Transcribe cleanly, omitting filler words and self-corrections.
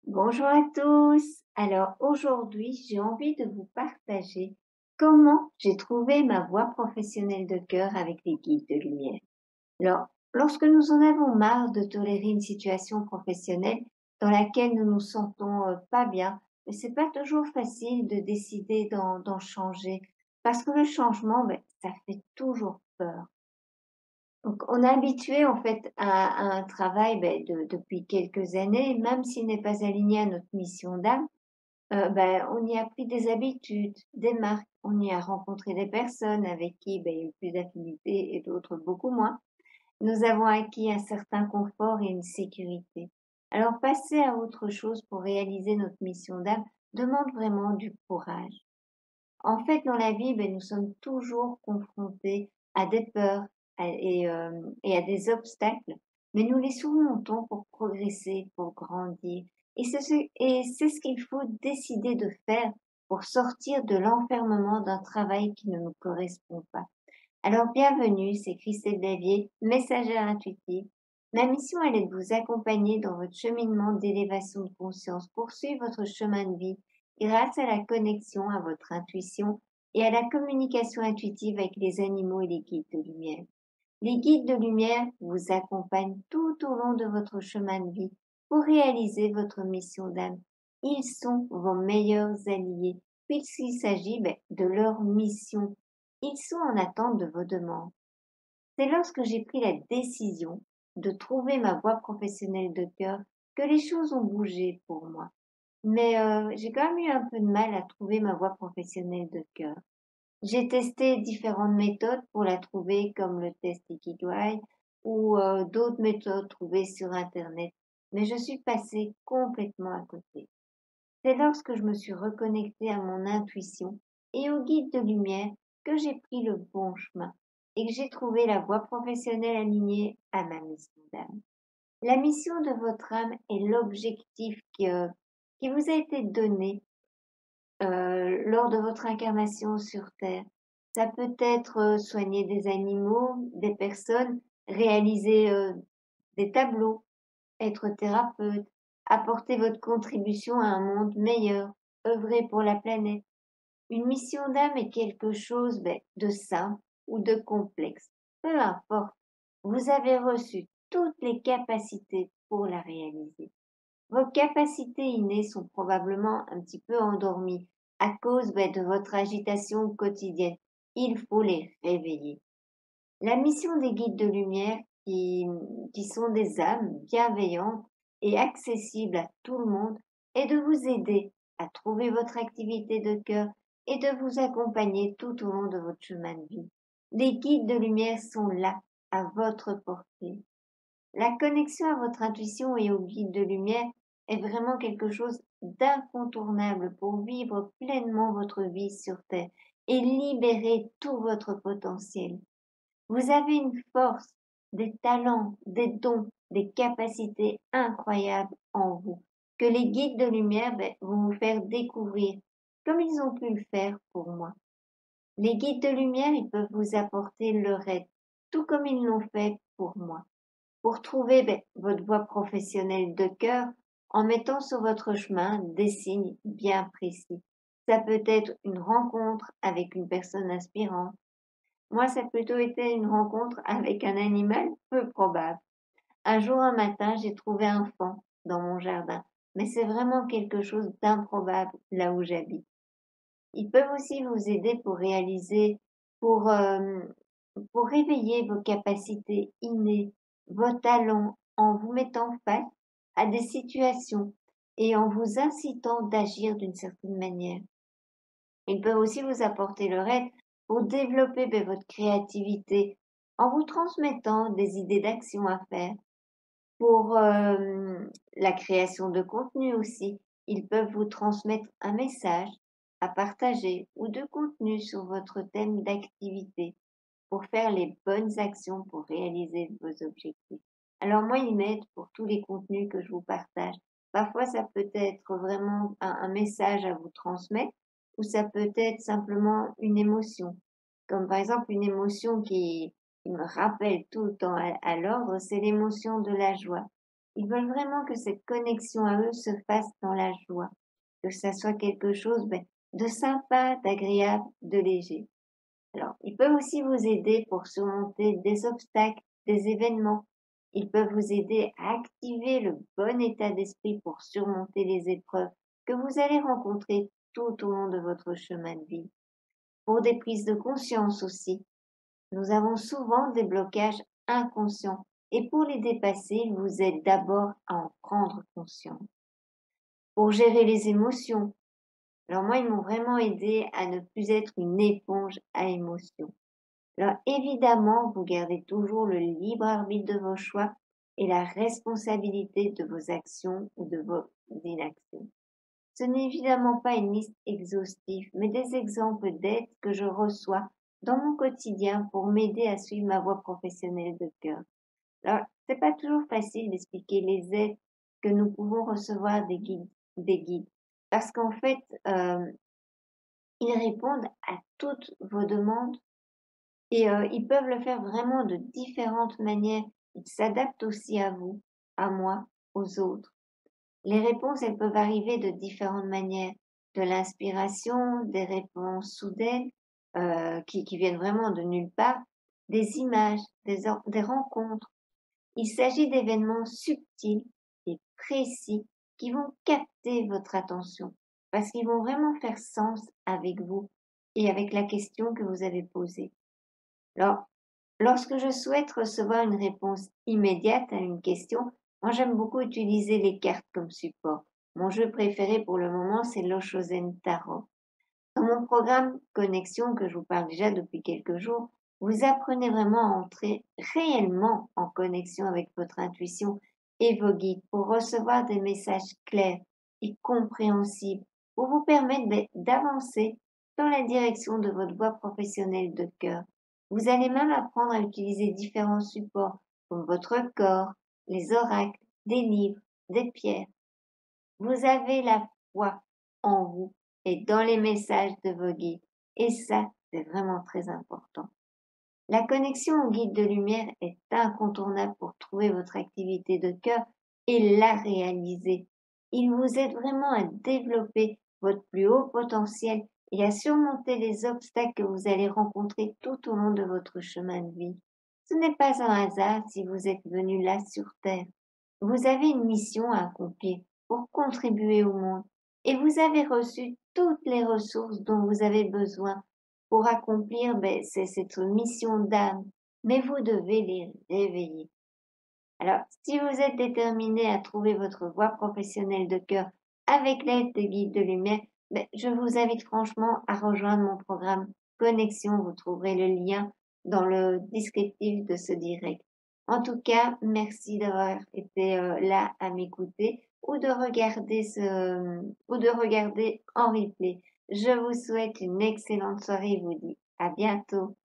Bonjour à tous. Alors aujourd'hui, j'ai envie de vous partager comment j'ai trouvé ma voie professionnelle de cœur avec les guides de lumière. Alors, lorsque nous en avons marre de tolérer une situation professionnelle dans laquelle nous nous sentons pas bien, mais c'est pas toujours facile de décider d'en changer parce que le changement, ça fait toujours peur. Donc, on est habitué en fait à un travail depuis quelques années, même s'il n'est pas aligné à notre mission d'âme. On y a pris des habitudes, des marques, on y a rencontré des personnes avec qui, il y a eu plus d'affinité et d'autres beaucoup moins. Nous avons acquis un certain confort et une sécurité. Alors passer à autre chose pour réaliser notre mission d'âme demande vraiment du courage. En fait, dans la vie, nous sommes toujours confrontés à des peurs et à des obstacles, mais nous les surmontons pour progresser, pour grandir. Et c'est ce qu'il faut décider de faire pour sortir de l'enfermement d'un travail qui ne nous correspond pas. Alors bienvenue, c'est Christelle Davier, messagère intuitive. Ma mission, elle est de vous accompagner dans votre cheminement d'élévation de conscience, poursuivre votre chemin de vie grâce à la connexion à votre intuition et à la communication intuitive avec les animaux et les guides de lumière. Les guides de lumière vous accompagnent tout au long de votre chemin de vie pour réaliser votre mission d'âme. Ils sont vos meilleurs alliés puisqu'il s'agit de leur mission. Ils sont en attente de vos demandes. C'est lorsque j'ai pris la décision de trouver ma voie professionnelle de cœur que les choses ont bougé pour moi. Mais j'ai quand même eu un peu de mal à trouver ma voie professionnelle de cœur. J'ai testé différentes méthodes pour la trouver, comme le test Ikigai ou d'autres méthodes trouvées sur internet, mais je suis passée complètement à côté. C'est lorsque je me suis reconnectée à mon intuition et au guide de lumière que j'ai pris le bon chemin et que j'ai trouvé la voie professionnelle alignée à ma mission d'âme. La mission de votre âme est l'objectif qui vous a été donné lors de votre incarnation sur Terre. Ça peut être soigner des animaux, des personnes, réaliser des tableaux, être thérapeute, apporter votre contribution à un monde meilleur, œuvrer pour la planète. Une mission d'âme est quelque chose de simple ou de complexe. Peu importe, vous avez reçu toutes les capacités pour la réaliser. Vos capacités innées sont probablement un petit peu endormies à cause de votre agitation quotidienne. Il faut les réveiller. La mission des guides de lumière, qui sont des âmes bienveillantes et accessibles à tout le monde, est de vous aider à trouver votre activité de cœur et de vous accompagner tout au long de votre chemin de vie. Les guides de lumière sont là, à votre portée. La connexion à votre intuition et aux guides de lumière est vraiment quelque chose d'incontournable pour vivre pleinement votre vie sur Terre et libérer tout votre potentiel. Vous avez une force, des talents, des dons, des capacités incroyables en vous que les guides de lumière vont vous faire découvrir comme ils ont pu le faire pour moi. Les guides de lumière, ils peuvent vous apporter leur aide, tout comme ils l'ont fait pour moi, pour trouver votre voie professionnelle de cœur en mettant sur votre chemin des signes bien précis. Ça peut être une rencontre avec une personne inspirante. Moi, ça a plutôt été une rencontre avec un animal peu probable. Un jour, un matin, j'ai trouvé un faon dans mon jardin, mais c'est vraiment quelque chose d'improbable là où j'habite. Ils peuvent aussi vous aider pour réaliser, pour, pour réveiller vos capacités innées, vos talents, en vous mettant face à des situations et en vous incitant d'agir d'une certaine manière. Ils peuvent aussi vous apporter leur aide pour développer votre créativité en vous transmettant des idées d'action à faire. Pour la création de contenu aussi, ils peuvent vous transmettre un message à partager ou de contenu sur votre thème d'activité pour faire les bonnes actions pour réaliser vos objectifs. Alors moi, ils m'aident pour tous les contenus que je vous partage. Parfois, ça peut être vraiment un message à vous transmettre ou ça peut être simplement une émotion. Comme par exemple une émotion qui me rappelle tout le temps à l'ordre, c'est l'émotion de la joie. Ils veulent vraiment que cette connexion à eux se fasse dans la joie, que ça soit quelque chose de sympa, d'agréable, de léger. Alors, ils peuvent aussi vous aider pour surmonter des obstacles, des événements. Ils peuvent vous aider à activer le bon état d'esprit pour surmonter les épreuves que vous allez rencontrer tout au long de votre chemin de vie. Pour des prises de conscience aussi, nous avons souvent des blocages inconscients et pour les dépasser, ils vous aident d'abord à en prendre conscience. Pour gérer les émotions, alors moi, ils m'ont vraiment aidé à ne plus être une éponge à émotions. Alors évidemment, vous gardez toujours le libre arbitre de vos choix et la responsabilité de vos actions ou de vos inactions. Ce n'est évidemment pas une liste exhaustive, mais des exemples d'aides que je reçois dans mon quotidien pour m'aider à suivre ma voie professionnelle de cœur. Alors, c'est pas toujours facile d'expliquer les aides que nous pouvons recevoir des guides, parce qu'en fait, ils répondent à toutes vos demandes et ils peuvent le faire vraiment de différentes manières. Ils s'adaptent aussi à vous, à moi, aux autres. Les réponses, elles peuvent arriver de différentes manières. De l'inspiration, des réponses soudaines, qui viennent vraiment de nulle part, des images, des rencontres. Il s'agit d'événements subtils et précis qui vont capter votre attention parce qu'ils vont vraiment faire sens avec vous et avec la question que vous avez posée. Alors, lorsque je souhaite recevoir une réponse immédiate à une question, moi j'aime beaucoup utiliser les cartes comme support. Mon jeu préféré pour le moment, c'est l'Oshozen Tarot. Dans mon programme Connexion, que je vous parle déjà depuis quelques jours, vous apprenez vraiment à entrer réellement en connexion avec votre intuition et vos guides pour recevoir des messages clairs et compréhensibles pour vous permettre d'avancer dans la direction de votre voie professionnelle de cœur. Vous allez même apprendre à utiliser différents supports comme votre corps, les oracles, des livres, des pierres. Vous avez la foi en vous et dans les messages de vos guides. Et ça, c'est vraiment très important. La connexion au guide de lumière est incontournable pour trouver votre activité de cœur et la réaliser. Il vous aide vraiment à développer votre plus haut potentiel et à surmonter les obstacles que vous allez rencontrer tout au long de votre chemin de vie. Ce n'est pas un hasard si vous êtes venu là sur Terre. Vous avez une mission à accomplir pour contribuer au monde et vous avez reçu toutes les ressources dont vous avez besoin pour accomplir cette mission d'âme, mais vous devez les réveiller. Alors, si vous êtes déterminé à trouver votre voie professionnelle de cœur avec l'aide des guides de lumière, je vous invite franchement à rejoindre mon programme Connexion. Vous trouverez le lien dans le descriptif de ce direct. En tout cas, merci d'avoir été là à m'écouter ou de regarder en replay. Je vous souhaite une excellente soirée et vous dis à bientôt.